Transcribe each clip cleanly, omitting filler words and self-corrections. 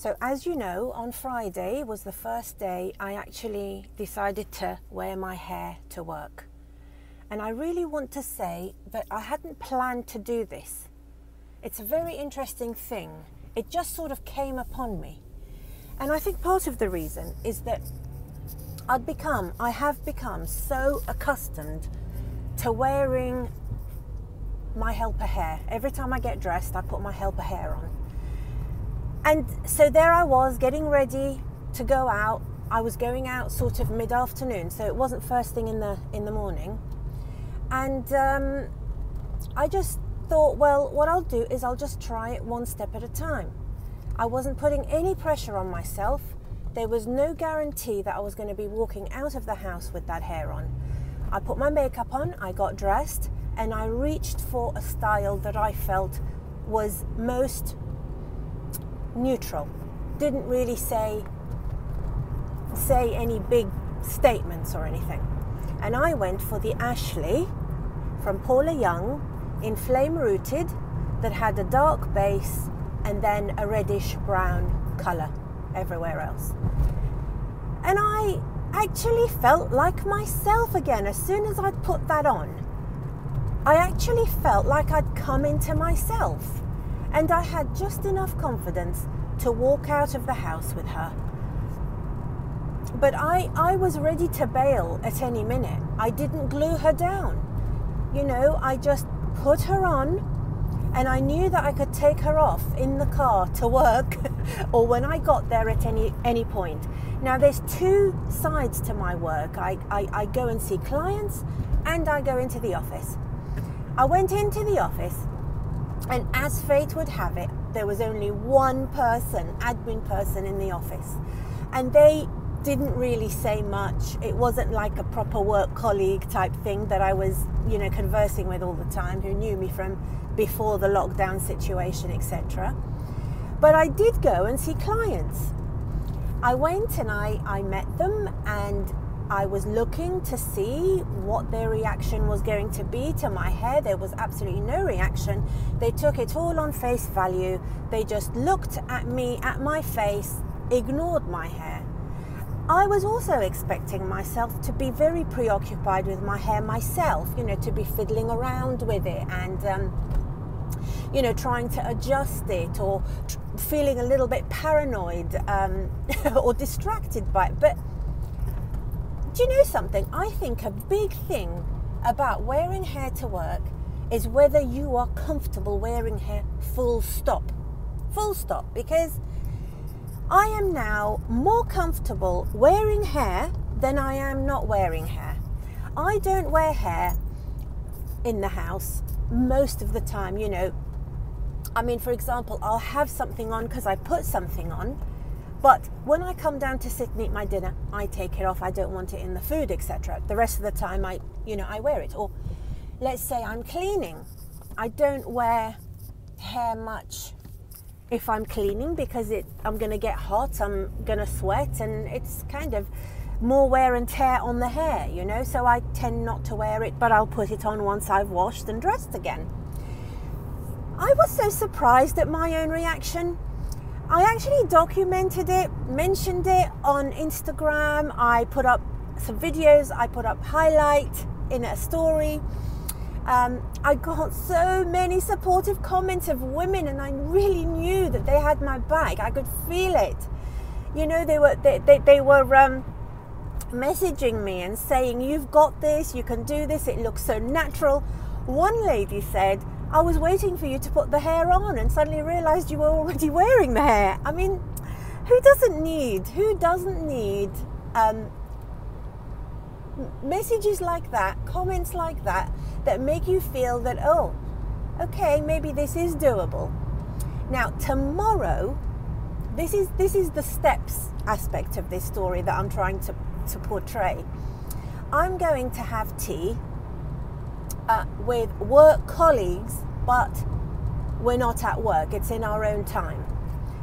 So as you know, on Friday was the first day I actually decided to wear my hair to work. And I really want to say that I hadn't planned to do this. It's a very interesting thing. It just sort of came upon me. And I think part of the reason is that I have become so accustomed to wearing my helper hair. Every time I get dressed, I put my helper hair on. And so there I was getting ready to go out. I was going out sort of mid-afternoon, so it wasn't first thing in the morning. And I just thought, well, what I'll do is I'll just try it one step at a time. I wasn't putting any pressure on myself. There was no guarantee that I was going to be walking out of the house with that hair on. I put my makeup on, I got dressed, and I reached for a style that I felt was most neutral. Didn't really say any big statements or anything. And I went for the Ashlee from Paula Young in Flame Rooted that had a dark base and then a reddish brown colour everywhere else. And I actually felt like myself again. As soon as I'd put that on, I actually felt like I'd come into myself. And I had just enough confidence to walk out of the house with her. But I was ready to bail at any minute. I didn't glue her down. You know, I just put her on, and I knew that I could take her off in the car to work or when I got there at any point. Now, there's two sides to my work. I go and see clients and I go into the office. I went into the office, and as fate would have it, there was only one person, admin person in the office. And they didn't really say much. It wasn't like a proper work colleague type thing that I was, you know, conversing with all the time, who knew me from before the lockdown situation, etc. But I did go and see clients. I went and I met them, and I was looking to see what their reaction was going to be to my hair. There was absolutely no reaction. They took it all on face value. They just looked at me, at my face, ignored my hair. I was also expecting myself to be very preoccupied with my hair myself, you know, to be fiddling around with it and, you know, trying to adjust it, or feeling a little bit paranoid or distracted by it. But do you know something? I think a big thing about wearing hair to work is whether you are comfortable wearing hair, full stop. Full stop. Because I am now more comfortable wearing hair than I am not wearing hair. I don't wear hair in the house most of the time, you know. I mean, for example, I'll have something on because I put something on. But when I come down to sit and eat my dinner, I take it off. I don't want it in the food, etc. The rest of the time, I wear it. Or let's say I'm cleaning. I don't wear hair much if I'm cleaning because I'm going to get hot, I'm going to sweat, and it's kind of more wear and tear on the hair, you know. So I tend not to wear it, but I'll put it on once I've washed and dressed again. I was so surprised at my own reaction. I actually documented it, mentioned it on Instagram. I put up some videos, I put up highlight in a story. I got so many supportive comments of women, and I really knew that they had my back. I could feel it. You know, they were messaging me and saying, "You've got this, you can do this, it looks so natural." One lady said, "I was waiting for you to put the hair on and suddenly realized you were already wearing the hair." I mean, who doesn't need messages like that, comments like that, that make you feel that, oh, okay, maybe this is doable. Now, tomorrow, this is the steps aspect of this story that I'm trying to portray. I'm going to have tea with work colleagues, but we're not at work. It's in our own time.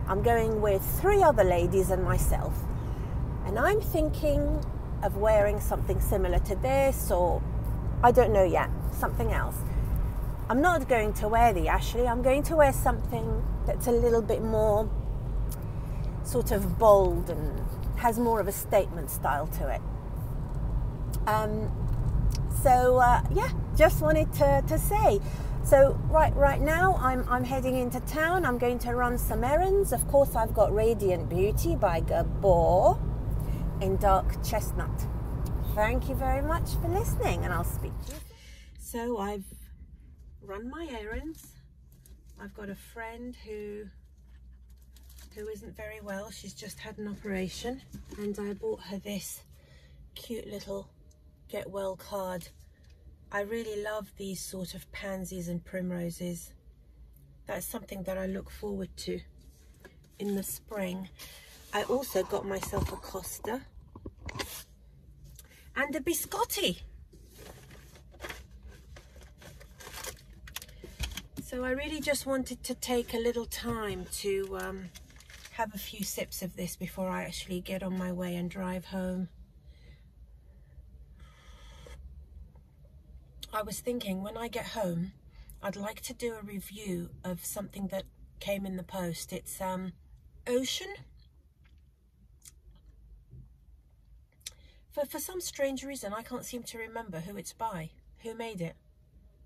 I'm going with 3 other ladies and myself. And I'm thinking of wearing something similar to this, or I don't know yet, something else. I'm not going to wear the Ashlee. I'm going to wear something that's a little bit more sort of bold and has more of a statement style to it. Yeah, just wanted to say. So right now I'm heading into town. I'm going to run some errands. Of course, I've got Radiant Beauty by Gabor in dark chestnut. Thank you very much for listening, and I'll speak to you. So I've run my errands. I've got a friend who isn't very well. She's just had an operation, and I bought her this cute little get well card. I really love these sort of pansies and primroses. That's something that I look forward to in the spring. I also got myself a Costa and a biscotti. So I really just wanted to take a little time to have a few sips of this before I actually get on my way and drive home. I was thinking when I get home, I'd like to do a review of something that came in the post. It's Ocean. For some strange reason, I can't seem to remember who it's by, who made it,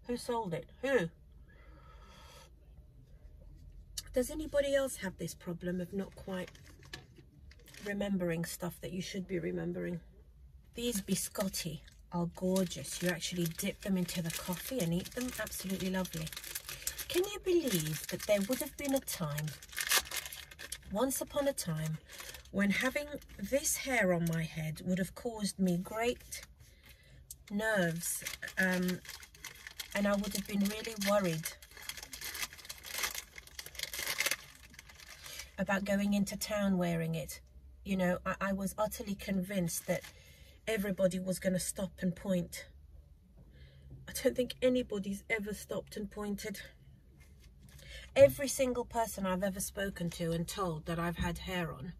who sold it, who. Does anybody else have this problem of not quite remembering stuff that you should be remembering? These biscotti are gorgeous. You actually dip them into the coffee and eat them. Absolutely lovely. Can you believe that there would have been a time, once upon a time, when having this hair on my head would have caused me great nerves, and I would have been really worried about going into town wearing it. You know, I was utterly convinced that everybody was going to stop and point. I don't think anybody's ever stopped and pointed. Every single person I've ever spoken to and told that I've had hair on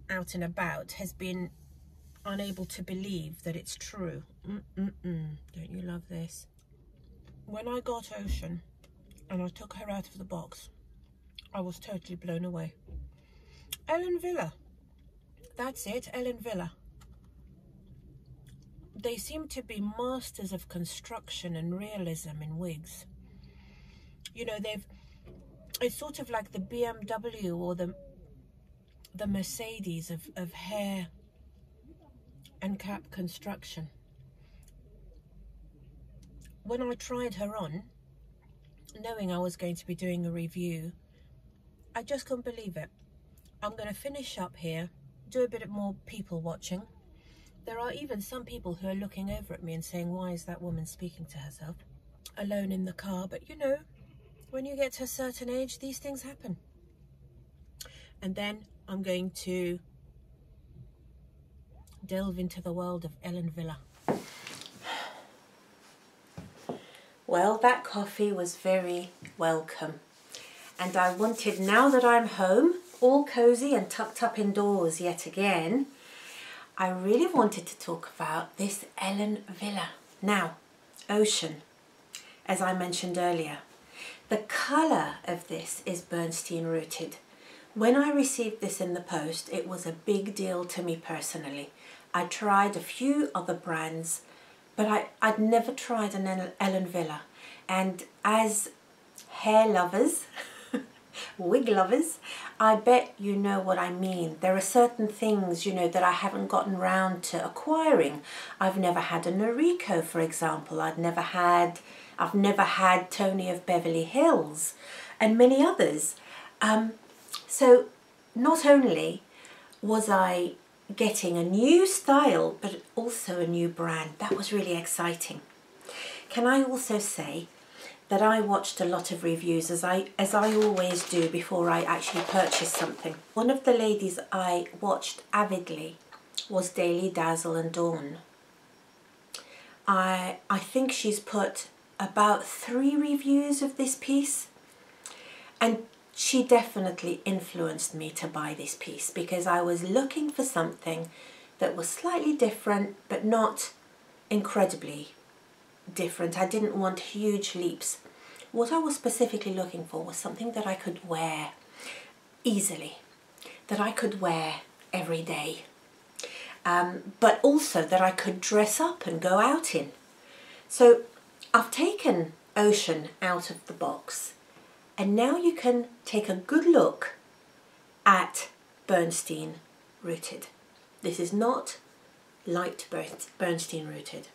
out and about has been unable to believe that it's true. Don't you love this? When I got Ocean and I took her out of the box, I was totally blown away. Ellen Wille. That's it, Ellen Wille. They seem to be masters of construction and realism in wigs. You know, it's sort of like the BMW or the Mercedes of hair and cap construction. When I tried her on, knowing I was going to be doing a review, I just couldn't believe it. I'm going to finish up here, do a bit more people watching. There are even some people who are looking over at me and saying, why is that woman speaking to herself alone in the car? But you know, when you get to a certain age, these things happen. And then I'm going to delve into the world of Ellen Wille. Well, that coffee was very welcome. And I wanted, now that I'm home, all cozy and tucked up indoors yet again, I really wanted to talk about this Ellen Wille. Now, Ocean, as I mentioned earlier. The colour of this is Bernstein Rooted. When I received this in the post, it was a big deal to me personally. I tried a few other brands, but I'd never tried an Ellen Wille. And as hair lovers, wig lovers, I bet you know what I mean. There are certain things, you know, that I haven't gotten round to acquiring. I've never had a Noriko, for example. I've never had Tony of Beverly Hills, and many others. So not only was I getting a new style, but also a new brand. That was really exciting. Can I also say that I watched a lot of reviews, as I always do before I actually purchase something. One of the ladies I watched avidly was Daily Dazzle and Dawn. I think she's put about 3 reviews of this piece, and she definitely influenced me to buy this piece because I was looking for something that was slightly different but not incredibly different. I didn't want huge leaps. What I was specifically looking for was something that I could wear easily. that I could wear every day, but also that I could dress up and go out in. So I've taken Ocean out of the box, and now you can take a good look at Bernstein Rooted. This is not light Bernstein Rooted.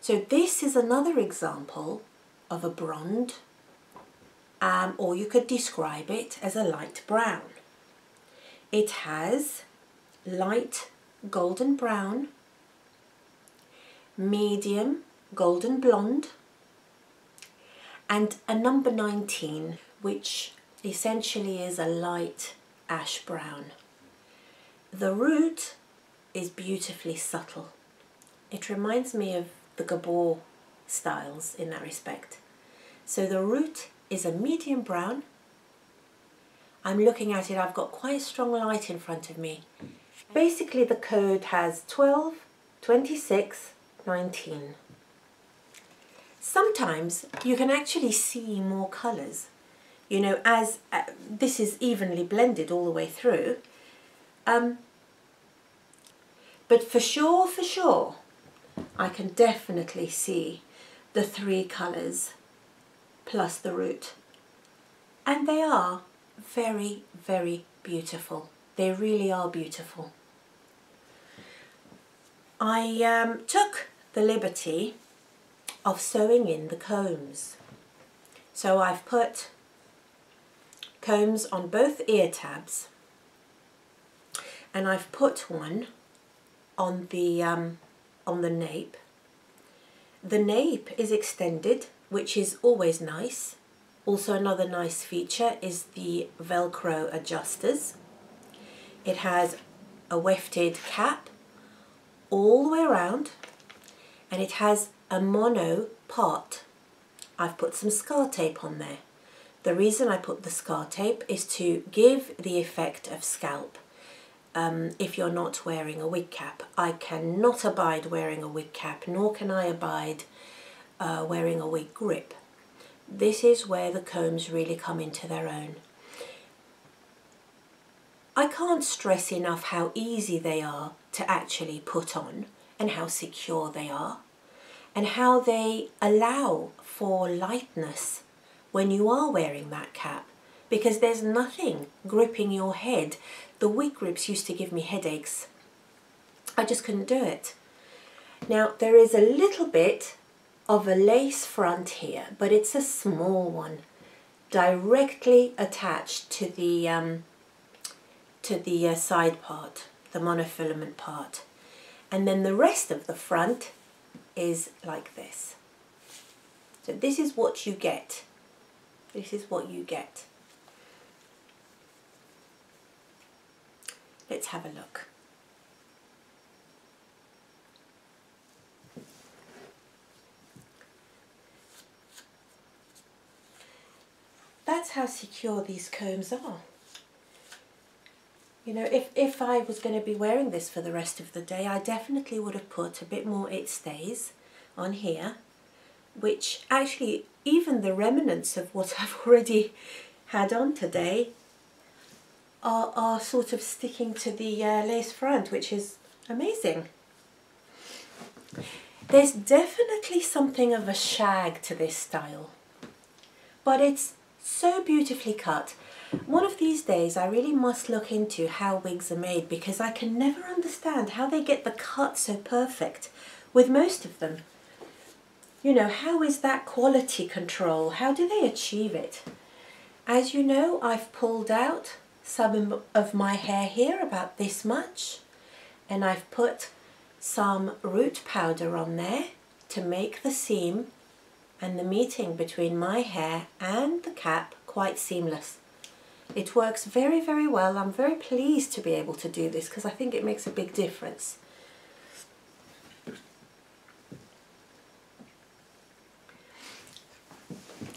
So this is another example of a blonde, or you could describe it as a light brown. It has light golden brown, medium golden blonde, and a number 19, which essentially is a light ash brown. The root is beautifully subtle. It reminds me of the Gabor styles in that respect. So the root is a medium brown. I'm looking at it, I've got quite strong light in front of me. Basically the code has 12, 26, 19. Sometimes you can actually see more colours, you know, as this is evenly blended all the way through. But for sure, I can definitely see the 3 colours plus the root. And they are very, very beautiful. They really are beautiful. I took the liberty of sewing in the combs. So I've put combs on both ear tabs, and I've put one on the nape. The nape is extended, which is always nice. Also another nice feature is the Velcro adjusters. It has a wefted cap all the way around, and it has a mono part. I've put some scar tape on there. The reason I put the scar tape is to give the effect of scalp. If you're not wearing a wig cap. I cannot abide wearing a wig cap, nor can I abide wearing a wig grip. This is where the combs really come into their own. I can't stress enough how easy they are to actually put on, and how secure they are, and how they allow for lightness when you are wearing that cap, because there's nothing gripping your head. The wig grips used to give me headaches. I just couldn't do it. Now there is a little bit of a lace front here, but it's a small one, directly attached to the side part, the monofilament part. And then the rest of the front is like this. So this is what you get. This is what you get. Let's have a look. That's how secure these combs are. You know, if I was going to be wearing this for the rest of the day, I definitely would have put a bit more It Stays on here, which actually, even the remnants of what I've already had on today are sort of sticking to the lace front, which is amazing. There's definitely something of a shag to this style, but it's so beautifully cut. One of these days I really must look into how wigs are made, because I can never understand how they get the cut so perfect with most of them. You know, how is that quality control? How do they achieve it? As you know, I've pulled out some of my hair here, about this much, and I've put some root powder on there to make the seam and the meeting between my hair and the cap quite seamless. It works very, very well. I'm very pleased to be able to do this, because I think it makes a big difference.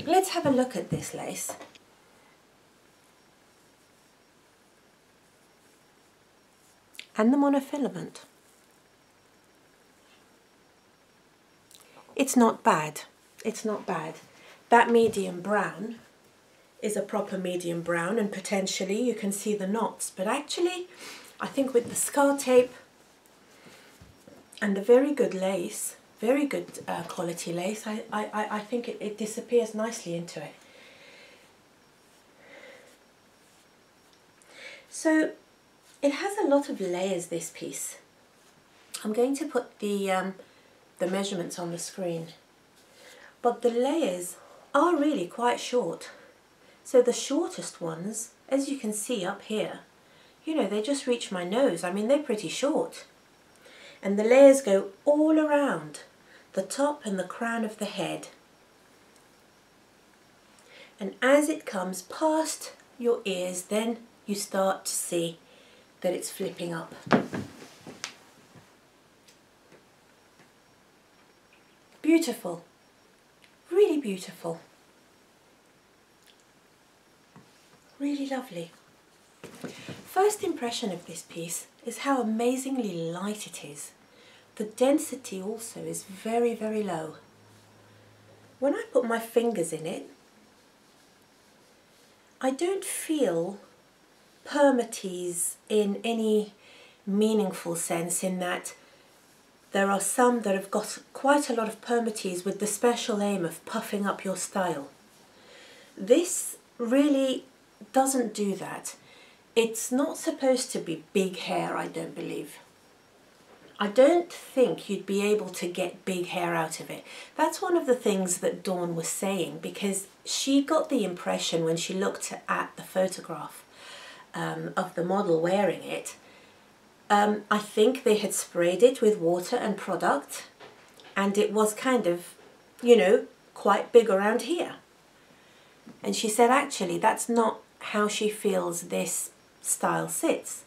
Let's have a look at this lace. And the monofilament. It's not bad. It's not bad. That medium brown is a proper medium brown, and potentially you can see the knots, but actually I think with the scar tape and the very good lace, very good quality lace, I think it disappears nicely into it. So it has a lot of layers, this piece. I'm going to put the measurements on the screen, but the layers are really quite short. So the shortest ones, as you can see up here, you know, they just reach my nose. I mean, they're pretty short. And the layers go all around the top and the crown of the head. And as it comes past your ears, then you start to see that it's flipping up. Beautiful, really beautiful, really lovely. First impression of this piece is how amazingly light it is. The density also is very, very low. When I put my fingers in it, I don't feel permatease in any meaningful sense, in that there are some that have got quite a lot of permatease with the special aim of puffing up your style. This really doesn't do that. It's not supposed to be big hair, I don't believe. I don't think you'd be able to get big hair out of it. That's one of the things that Dawn was saying, because she got the impression when she looked at the photograph of the model wearing it, I think they had sprayed it with water and product, and it was kind of, you know, quite big around here. And she said actually that's not how she feels this style sits.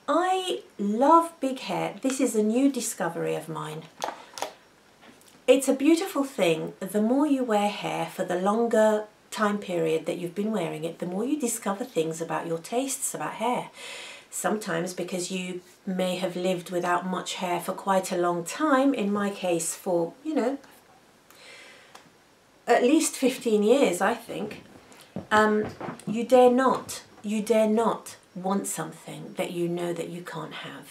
I love big hair. This is a new discovery of mine. It's a beautiful thing. The more you wear hair for the longer time period that you've been wearing it, the more you discover things about your tastes about hair. Sometimes because you may have lived without much hair for quite a long time, in my case for, you know, at least 15 years, I think. You dare not want something that you know that you can't have.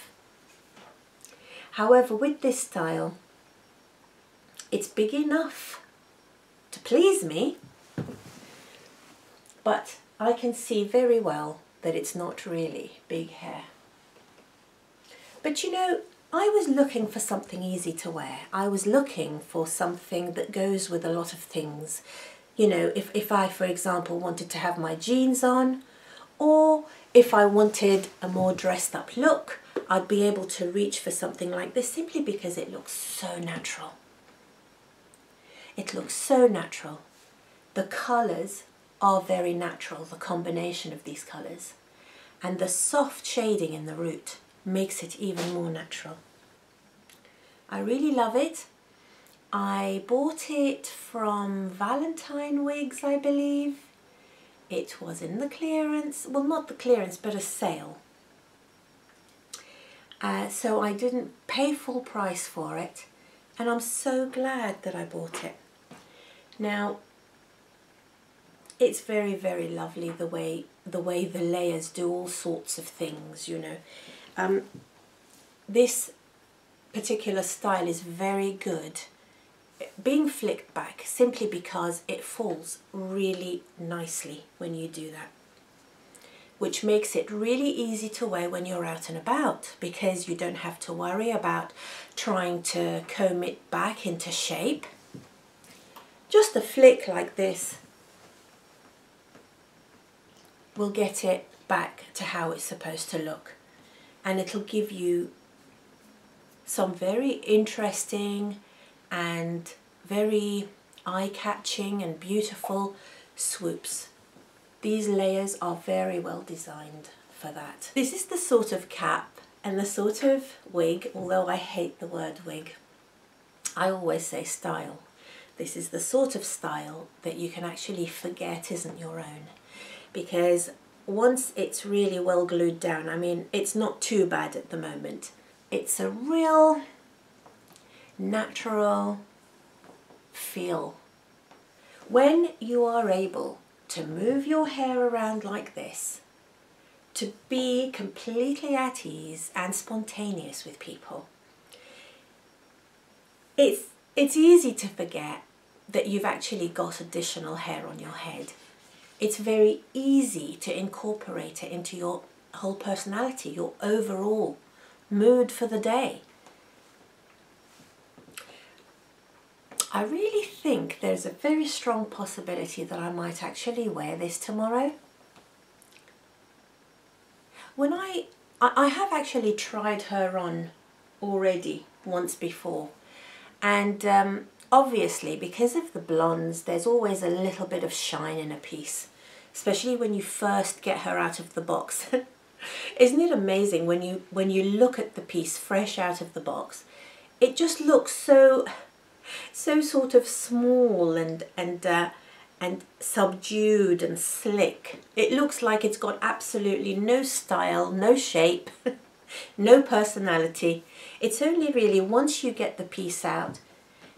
However, with this style, it's big enough to please me, but I can see very well that it's not really big hair. But you know, I was looking for something easy to wear. I was looking for something that goes with a lot of things. You know, if I, for example, wanted to have my jeans on, or if I wanted a more dressed up look, I'd be able to reach for something like this simply because it looks so natural. It looks so natural. The colours are very natural, the combination of these colours. And the soft shading in the root makes it even more natural. I really love it. I bought it from Valentine Wigs, I believe. It was in the clearance, well, not the clearance, but a sale. So I didn't pay full price for it, and I'm so glad that I bought it. Now, it's very, very lovely the way the layers do all sorts of things, you know. This particular style is very good being flicked back, simply because it falls really nicely when you do that, which makes it really easy to wear when you're out and about, because you don't have to worry about trying to comb it back into shape. Just a flick like this will get it back to how it's supposed to look, and it'll give you some very interesting and very eye-catching and beautiful swoops. These layers are very well designed for that. This is the sort of cap and the sort of wig, although I hate the word wig, I always say style. This is the sort of style that you can actually forget isn't your own, because once it's really well glued down, I mean, it's not too bad at the moment. It's a real natural feel. When you are able to move your hair around like this, to be completely at ease and spontaneous with people. It's easy to forget that you've actually got additional hair on your head. It's very easy to incorporate it into your whole personality, your overall mood for the day. I really think there's a very strong possibility that I might actually wear this tomorrow. When I have actually tried her on already once before, and obviously because of the blondes there's always a little bit of shine in a piece, especially when you first get her out of the box. Isn't it amazing when you look at the piece fresh out of the box, it just looks so sort of small and subdued and slick. It looks like it's got absolutely no style, no shape, no personality. It's only really once you get the piece out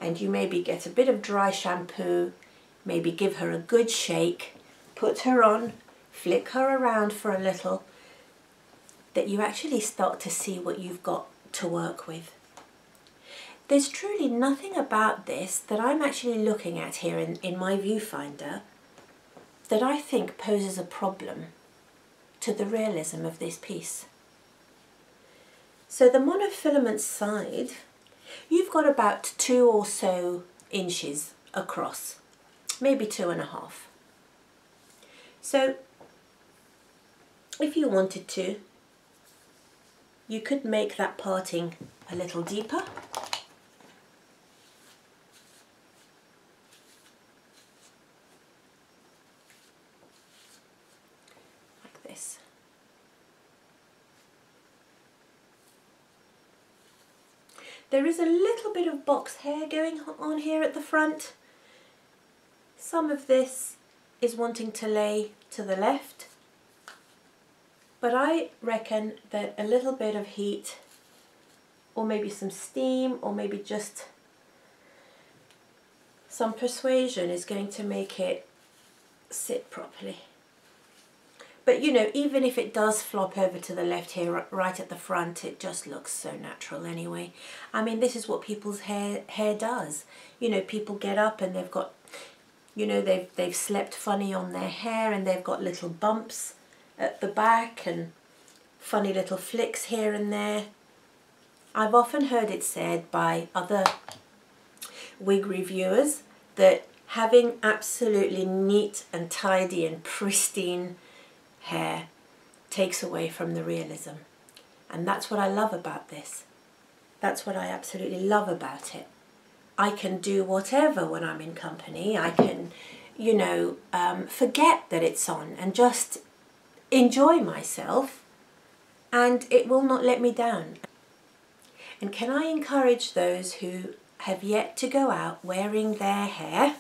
and you maybe get a bit of dry shampoo, maybe give her a good shake, put her on, flick her around for a little, that you actually start to see what you've got to work with. There's truly nothing about this that I'm actually looking at here in my viewfinder that I think poses a problem to the realism of this piece. So the monofilament side, you've got about 2 or so inches across, maybe 2.5. So if you wanted to, you could make that parting a little deeper. Like this. There is a little bit of box hair going on here at the front. Some of this is wanting to lay to the left, but I reckon that a little bit of heat, or maybe some steam, or maybe just some persuasion is going to make it sit properly. But you know, even if it does flop over to the left here, right at the front, it just looks so natural anyway. I mean, this is what people's hair does. You know, people get up and they've got, you know, they've slept funny on their hair and they've got little bumps at the back and funny little flicks here and there. I've often heard it said by other wig reviewers that having absolutely neat and tidy and pristine hair takes away from the realism. And that's what I love about this. That's what I absolutely love about it. I can do whatever when I'm in company. I can, you know, forget that it's on and just enjoy myself, and it will not let me down. And can I encourage those who have yet to go out wearing their hair,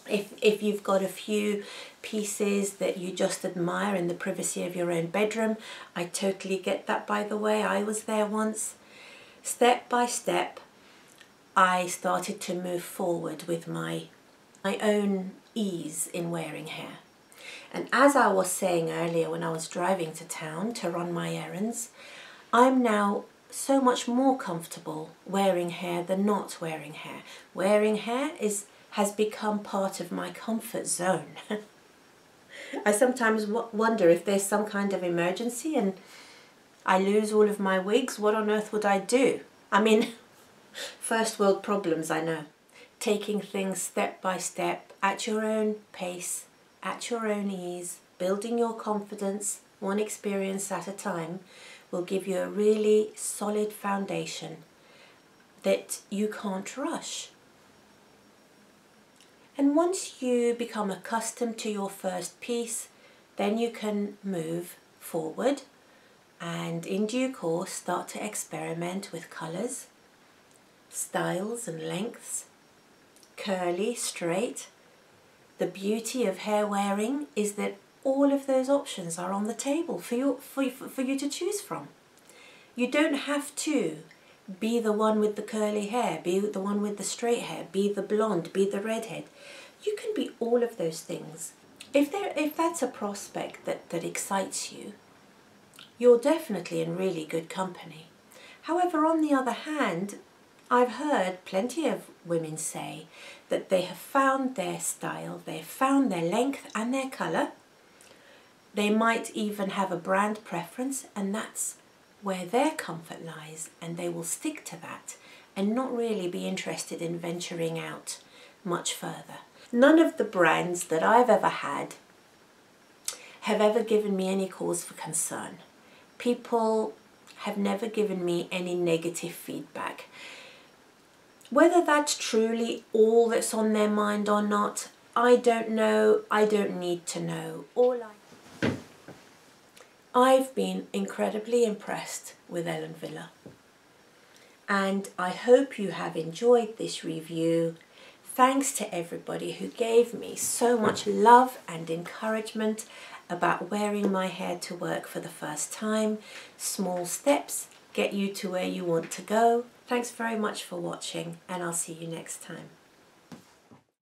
if you've got a few pieces that you just admire in the privacy of your own bedroom, I totally get that, by the way. I was there once. Step by step, I started to move forward with my own ease in wearing hair. And as I was saying earlier when I was driving to town to run my errands, I'm now so much more comfortable wearing hair than not wearing hair. Wearing hair has become part of my comfort zone. I sometimes wonder if there's some kind of emergency and I lose all of my wigs, what on earth would I do? I mean, first world problems, I know. Taking things step by step, at your own pace, at your own ease, building your confidence, one experience at a time, will give you a really solid foundation that you can't rush. And once you become accustomed to your first piece, then you can move forward and in due course start to experiment with colours, styles and lengths, curly, straight. The beauty of hair wearing is that all of those options are on the table for you to choose from. You don't have to be the one with the curly hair, be the one with the straight hair, be the blonde, be the redhead. You can be all of those things. if that's a prospect that excites you, you're definitely in really good company. However, on the other hand, I've heard plenty of women say that they have found their style, they've found their length and their colour. They might even have a brand preference, and that's where their comfort lies, and they will stick to that and not really be interested in venturing out much further. None of the brands that I've ever had have ever given me any cause for concern. People have never given me any negative feedback. Whether that's truly all that's on their mind or not, I don't know. I don't need to know. I've been incredibly impressed with Ellen Wille, and I hope you have enjoyed this review. Thanks to everybody who gave me so much love and encouragement about wearing my hair to work for the first time. Small steps get you to where you want to go. Thanks very much for watching, and I'll see you next time.